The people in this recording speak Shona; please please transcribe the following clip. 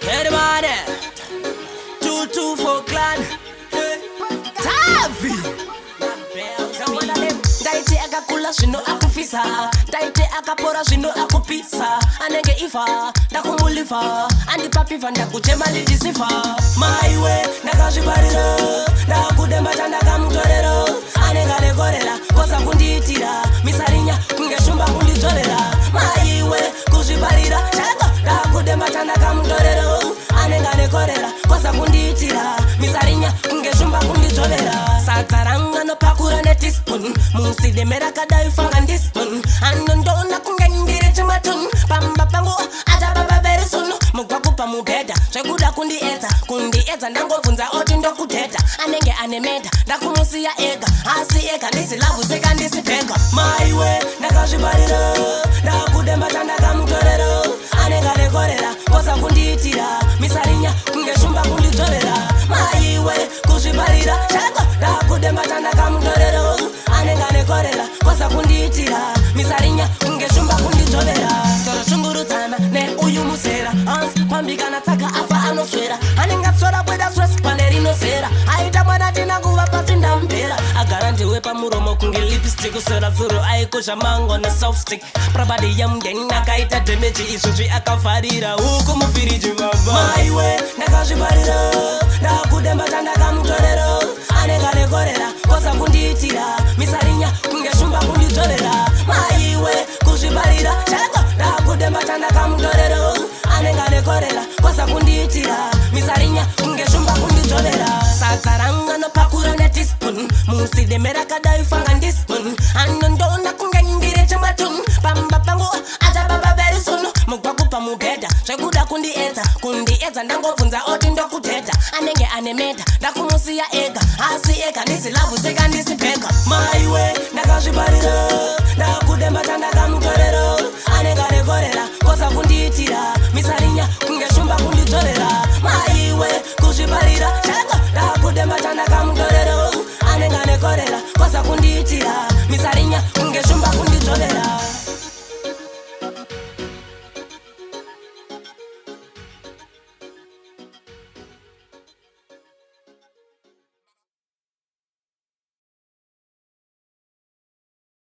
Everybody, 224 clan. Tavi. Daite akakula zvino akufisa, daite akapora zvino akupisa, anenge ifa ndakumuliva, andipapiva ndakuchema lidisifa. Maiwe ndakazvibarira, ndakudembata ndakamutorera, anenge anekorera kosa kundiitira, misarinya kunge shumba kundidzorera. Maiwe kuzvibarira, ndakudembata ndakamutorera, anenge anekorera kosa kundiitira, misarinya kunge shumba kundidzorera. Satsaranga nopakura netispoon, musidemera kadai fanga ndispon, anondona kunge ndiri chimatun, pamba pangu achababa very soon. Mugwakupa mubhedha zvekuda kundiedza ndangobvunza oti ndokuteta, anenge anemedha ndakumusiya ega, asi ega ndisilavhu seka ndisipega. Maiwe ndakazvibarira, ndakudembata ndakamutorera, anenge anekorera kosa kundiitira, misarinya kunge shumba kundidzorera. Maiwe kuzvibarira, ndakudembata ndakamutorera, anenge anekorera kosa kundiitira, misarinya kunge shumba kundidzorera. Sora shungurudzana neuyu musera, hansi kwambikana tsaka afa anoswera, anenge atsvora bweda stress pane rinosera, aita mwana tina nguva pasi ndampera, agara ndiwe pamuromo kunge lipstick, sora zuro aikosha mango nesoftstick, probadi yemudeni akaita damage, izvozvi akavharira huku mufiriji mama. Maiwe ndakazvibarira, ndakudembata ndakamutorera, anenge anekorera kosa kundiitira, misarinya kunge shumba kundidzorera. Maiwe kuzvibarira, ndakudembata ndakamutorera, anenge anekorera kosa kundiitira, misarinya kunge shumba kundidzorera. Satsaranga nopakura netispoon, musidemera kadai fanga ndispon, anondona kunge ndiri chimatun, pamba pangu achababa very soon. Mugwakupa mubhedha zvekuda kundiedza ndangobvunza oti ndokuteta, anenge anemedha ndakumusiya ega, asi ega ndisilavhu seka ndisipega. Maiwe ndakazvibarira, ndakudembata ndakamutorera,